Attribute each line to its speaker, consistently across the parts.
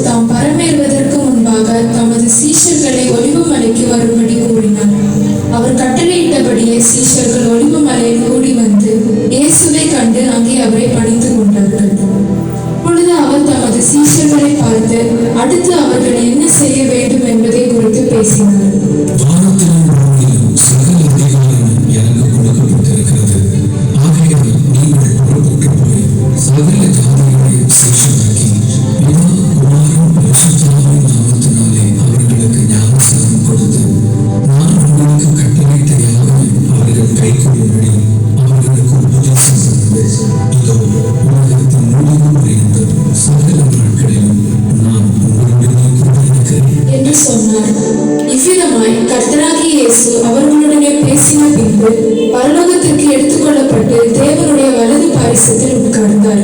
Speaker 1: தாம் பரமேறுவதற்கு முன்பாக தமது சீஷர்களை ஒலிவமலைக்கு வரும்படி கூறினார். அவர் கட்டளையிட்டபடியே சீஷர்கள் ஒலிவமலையில் கூடி வந்து இயேசுவை கண்டு அங்கே அவரை பணிந்து கொண்டார்கள். அப்பொழுது அவர் தமது சீஷர்களை பார்த்து அடுத்து அவர்கள் என்ன செய்ய வேண்டும் என்பதை குறித்து பேசினார். இவ்விதமாய் கர்த்தராகிய இயேசு அவர்களுடனே பேசின பின்பு பரலோகத்திற்கு எடுத்துக்கொள்ளப்பட்டு தேவனுடைய வலது பாரிசத்தில் உட்கார்ந்தார்.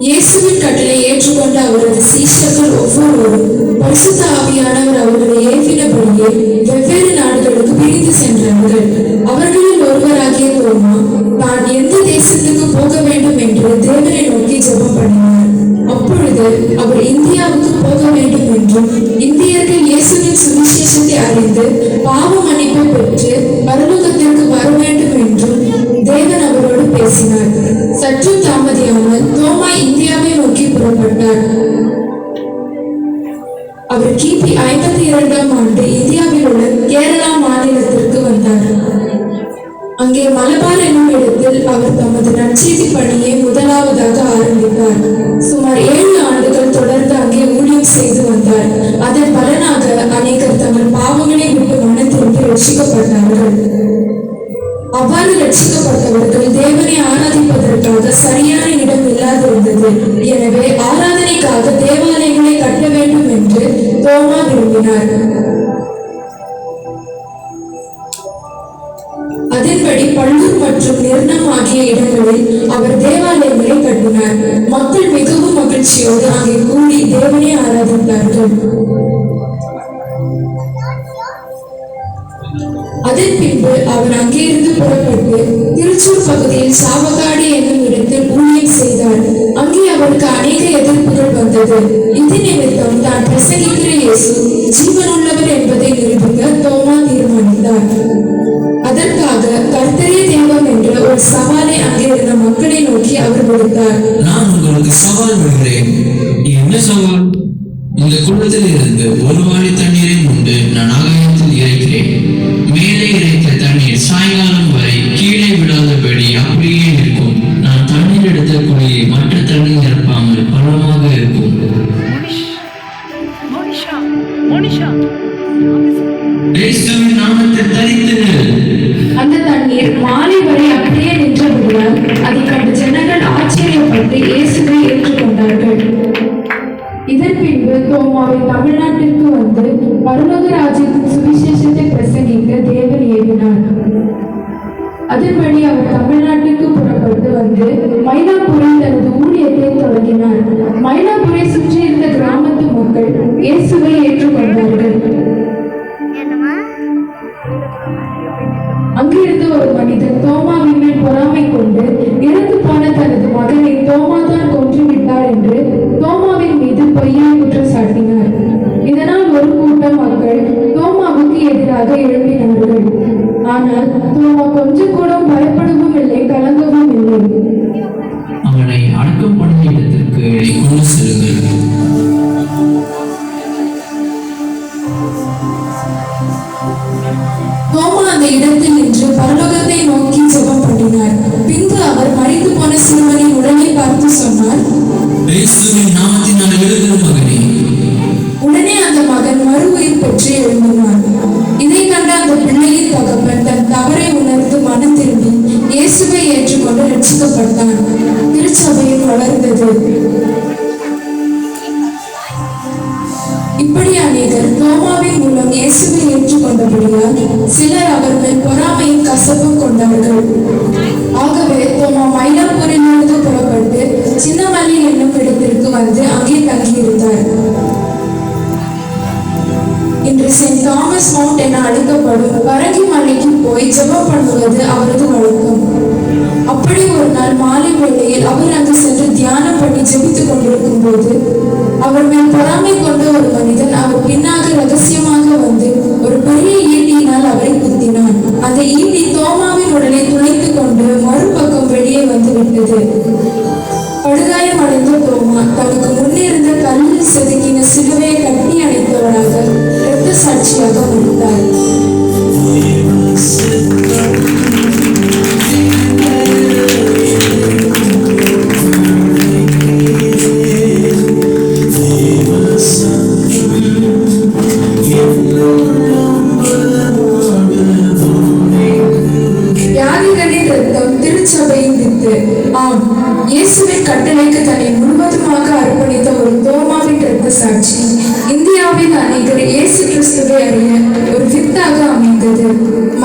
Speaker 1: இயேசுவின் கட்டளை ஏற்றுக்கொண்ட அவரது சீஷர்கள் ஒவ்வொருவரும் பரிசுத்த ஆவியானவர் அவர்களை ஏவினபடியே வெவ்வேறு நாடுகளுக்கு பிரிந்து சென்றார்கள். அவர்களில் ஒருவராகிய தோமா தான் எந்த தேசத்துக்கு போக வேண்டும் என்று தேவனை நோக்கி ஜெபம் பண்ணினார். அப்பொழுது அவர் இந்தியாவுக்கு போக வேண்டும் என்றும் இந்தியர்கள் இயேசுவின் சுவிசேஷத்தை அறிந்து பாவ மன்னிப்பை பெற்று பரலோகத்திற்கு வர வேண்டும் என்றும் தேவன் அவரோடு பேசினார். சற்று தாமதியாமல் தோமா இந்தியாவை நோக்கி புறப்பட்டார். அவர் கிபி 52ஆம் ஆண்டு இந்தியாவில் உள்ள கேரளா மாநிலத்திற்கு வந்தார். அங்கே மலபார் என்னும் இடத்தில் அவர் தமது நற்செய்தி பணியை முதலாவதாக ஆரம்பித்தார். சுமார் 7 ஆண்டுகள் தொடர்ந்து அங்கே ஊழியம் செய்து வந்தார். அதன் பலனாக அநேகர் தங்கள் பாவங்களை விட்டு மனம் திரும்பி ரட்சிக்கப்பட்டார்கள். அவ்வாறு ரட்சிக்கப்பட்டவர்கள் தேவனை ஆராதிப்பதற்காக சரியான இடம் இல்லாதிருந்தது. எனவே ஆராதனைக்காக தேவாலயங்களை கட்ட வேண்டும் என்று தோமா விரும்பினார். அதன்படி பள்ளூர் மற்றும் நிர்ணம் ஆகிய இடங்களில் அவர் தேவாலயங்களை கட்டினார். மக்கள் மிகவும் மகிழ்ச்சியோடு அங்கே கூடி தேவனை ஆராதித்தார்கள். அதன் பின்பு அவர் அங்கிருந்து புறப்பட்டு திருச்சூர் பகுதியில் சாவகாடி என்னும் இடத்தில் ஊழியம் செய்தார். அங்கே அவருக்கு அநேக எதிர்ப்புகள் வந்தது. இது நிமித்தம் தான் பிரசங்கிக்கிற இயேசு ஜீவனுள்ளவர் என்பதை நிரூபிக்க தோமா தீர்மானித்தார். அதற்காக கர்த்தரே தெய்வம் என்ற ஒரு சவாலை அங்கே இருந்த மக்களை நோக்கி அவர் விடுத்தார்.
Speaker 2: நான் உங்களுக்கு சவால் விடுகிறேன். என்ன சவால்? இந்த குளத்தில் இருந்து ஒரு வாளி தண்ணீரை உண்டு நான் ஆகாயத்தில் இறைக்கிறேன். மேலே இறைத்த தண்ணீர் சாயங்காலம் வரை கீழே விடாதபடி அப்படியே இருக்கும். நான் தண்ணீர் எடுத்த குழியை மற்ற தண்ணீர் நிரப்பாமல் பள்ளமாக இருக்கும். நாமத்தை தரித்தனர்.
Speaker 1: அந்த தண்ணீர் மாலை வரை அப்படியே நின்றபடியால் அதை கண்டு ஜனங்கள் ஆச்சரியப்பட்டு இயேசுவை ஏற்றுக்கொண்டார்கள். இதன் பின்பு தோமாவை தமிழ்நாட்டிற்கு வந்து பரலோக ராஜ்யத்தின் சுவிசேஷத்தை பிரசங்கிக்க தேவன் ஏவினார். அதன்படி அவர் தமிழ்நாட்டிற்கு புறப்பட்டு வந்து மயிலாப்பூரில் தனது ஊழியத்தை தொடங்கினார். மயிலாப்பூரை சுற்றியிருந்த கிராமத்து மக்கள் இயேசுவை ஏற்றுக்கொண்டார்கள். அங்கிருந்து ஒரு மனிதன் தோமாவின் மேல் பொறாமை கொண்டு இறந்து போன தனது மகனை தோமா தான் கொன்றுவிட்டார் என்று தோமாவின் மீது பொய்யாய் குற்றம் சாட்டினார். இதனால் ஒரு கூட்டம் மக்கள் தோமாவுக்கு எதிராக எழுப்பினார்கள். ஆனால் தோமா கொஞ்சம் கூட பயப்படவும் இல்லை, கலங்கவும் இல்லை.
Speaker 2: அவனை அடக்கம் பண்ண இடத்திற்கு கொண்டு செல்லுங்கள்.
Speaker 1: தோமா அந்த இடத்தில் நின்று பரலோகத்தை நோக்கி ஜெபம் பண்ணினார். பின்பு அவர் மரித்து போன சிறுவனின் உடலை பார்த்து சொன்னார், உடனே அந்த மகன் மறு உயிர் பெற்று எழும்பினார். இதை கண்ட அந்த பிள்ளையின் தகப்பன் தன் தவறை உணர்ந்து மனம் திரும்பி இயேசுவை ஏற்றுக்கொண்டு ரட்சிக்கப்பட்டான். திருச்சபையில் வளர்ந்தது. இப்படி அநேகர் தோமாவின் மூலம் இயேசுவை ஏற்றுக்கொண்டபடியால் சிலர் அவர் மேல் பொறாமையின் கசப்பும் கொண்டார்கள். ஆகவே தோமா மயிலாப்பூரிலிருந்து புறப்பட்டு சின்னமலை என்னும் இடத்திற்கு வந்து அங்கே தங்கியிருந்தார். இன்று செயின்ட் தாமஸ் மவுண்ட் என அழைக்கப்படும் பரங்கி மலைக்கு போய் ஜெபம் பண்ணுவது அவரது வழக்கம். அப்படி ஒரு நாள் மாலை வேளையில் அவர் அங்கு சென்று தியானம் பண்ணி ஜெபித்துக் கொண்டிருக்கும் போது விட்டது. படுகாயம் அடைந்த தோமா தனக்கு முன்னிருந்த கல்லில் செதுக்கின சிலுவையை கட்டி அணைத்தவராக இரத்த சாட்சியாக மறித்தார். யாதிகளின் இரத்தம் திருச்சபையின் வித்து. ஆம், இயேசுவின் கட்டளைக்கு தன்னை முழுவதுமாக அர்ப்பணித்த ஒரு தோமாவின் இரத்த சாட்சி இந்தியாவில் அநேகர் இயேசு கிறிஸ்துவை அறிய ஒரு வித்தாக அமைந்தது.